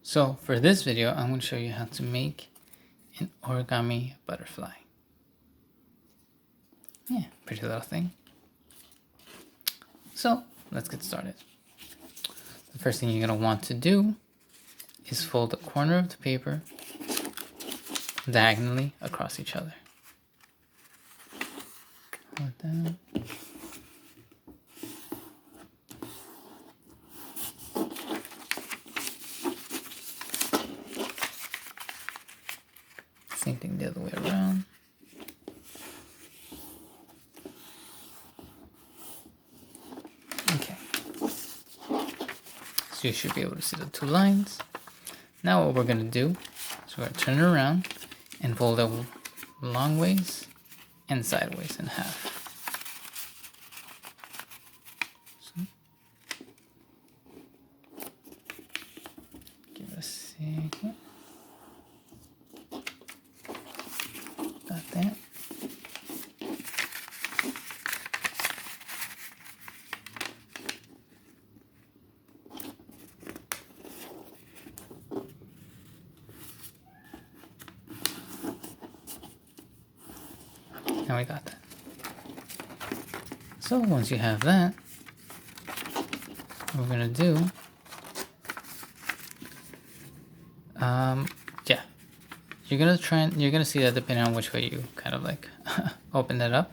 So for this video, I'm going to show you how to make an origami butterfly. Yeah, pretty little thing. So let's get started. The first thing you're going to want to do is fold the corner of the paper diagonally across each other. Like that. Same thing the other way around. Okay. So you should be able to see the two lines. Now what we're going to do is we're going to turn it around and fold it long ways and sideways in half. So, give it a second. Got that. Now we got that. So once you have that, what we're gonna do, yeah, you're gonna see that depending on which way you kind of like open that up,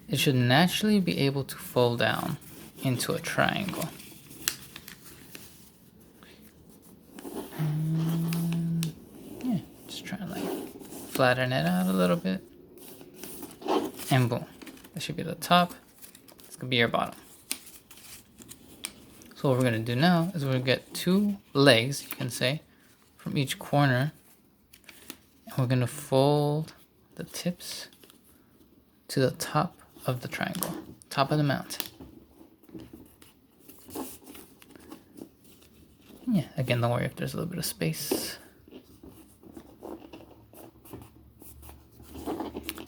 it should naturally be able to fold down into a triangle. And yeah, just try and like flatten it out a little bit. And boom, that should be the top. This could be your bottom. So what we're gonna do now is we're gonna get two legs, you can say, from each corner. And we're gonna fold the tips to the top of the triangle, top of the mountain. Yeah, again, don't worry if there's a little bit of space.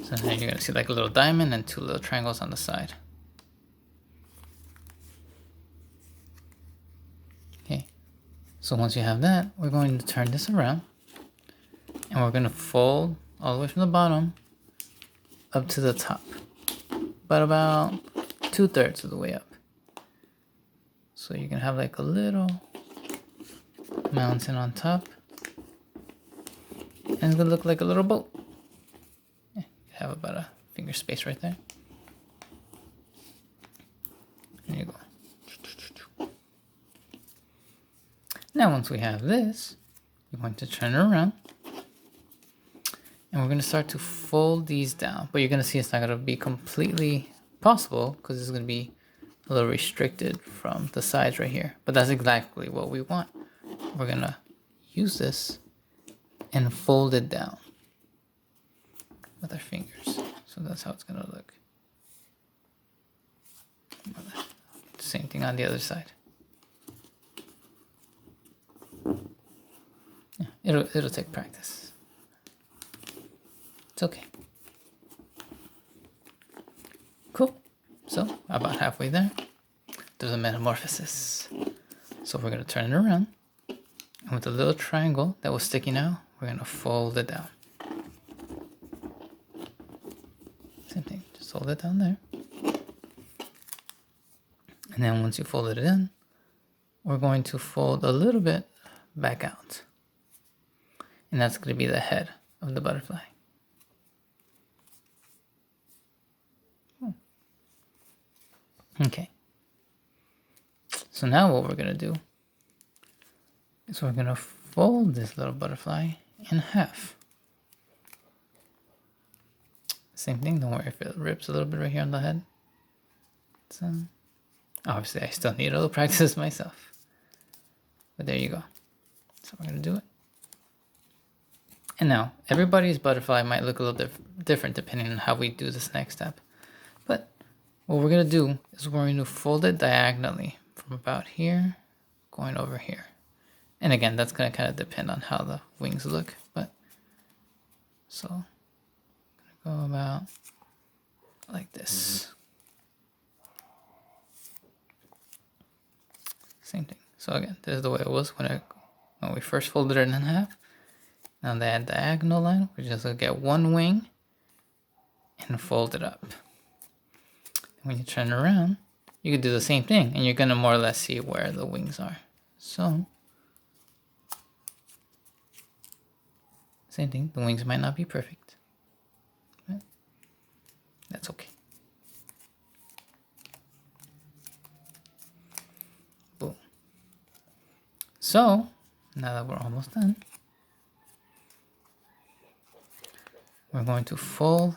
So now you're gonna see like a little diamond and two little triangles on the side. Okay, so once you have that, we're going to turn this around and we're gonna fold all the way from the bottom up to the top, but about 2/3 of the way up. So you can have like a little mountain on top, and it's gonna look like a little boat. Have about a finger space right there. There you go. Now once we have this, we're going to turn it around and we're going to start to fold these down, but you're going to see it's not going to be completely possible because it's going to be a little restricted from the sides right here, but that's exactly what we want. We're going to use this and fold it down with our fingers. So that's how it's gonna look. Same thing on the other side. Yeah, it'll take practice. It's okay. Cool. So about halfway there, there's a metamorphosis. So we're gonna turn it around, and with the little triangle that was sticking out, we're gonna fold it down. Same thing, just hold it down there. And then once you folded it in, we're going to fold a little bit back out. And that's going to be the head of the butterfly. Okay. So now what we're going to do is we're going to fold this little butterfly in half. Same thing, don't worry if it rips a little bit right here on the head. So, obviously I still need a little practice myself. But there you go. So we're going to do it. And now, everybody's butterfly might look a little bit different depending on how we do this next step. But what we're going to do is we're going to fold it diagonally from about here going over here. And again, that's going to kind of depend on how the wings look. But so go about like this. Same thing. So again, this is the way it was when I when we first folded it in half. Now that diagonal line, we're just going to get one wing and fold it up. When you turn around, you can do the same thing, and you're going to more or less see where the wings are. So, same thing, the wings might not be perfect. But that's okay. Boom. So, now that we're almost done, we're going to fold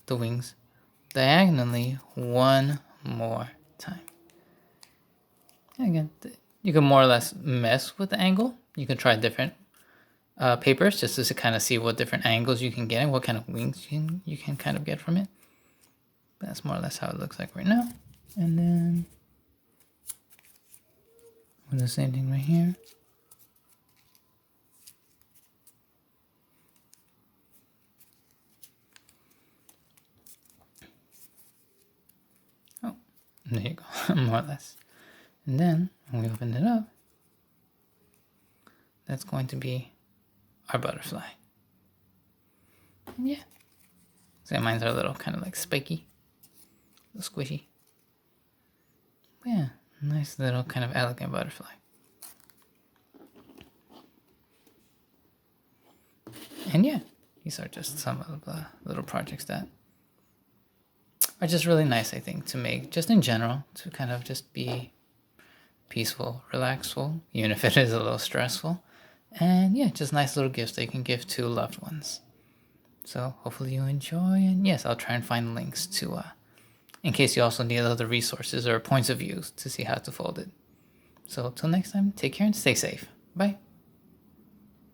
the wings diagonally one more time. And again, you can more or less mess with the angle. You can try different papers just to kind of see what different angles you can get and what kind of wings you can kind of get from it. But that's more or less how it looks like right now. And then we'll do the same thing right here. Oh, there you go, more or less. And then when we open it up, that's going to be our butterfly. And yeah. So mine's are a little kind of like spiky, a little squishy. But yeah, nice little kind of elegant butterfly. And yeah, these are just some of the little projects that are just really nice, I think, to make, just in general, to kind of just be peaceful, relaxful, even if it is a little stressful. And yeah, just nice little gifts that you can give to loved ones. So hopefully you enjoy, and yes, I'll try and find links to, in case you also need other resources or points of views to see how to fold it. So till next time, take care and stay safe. Bye.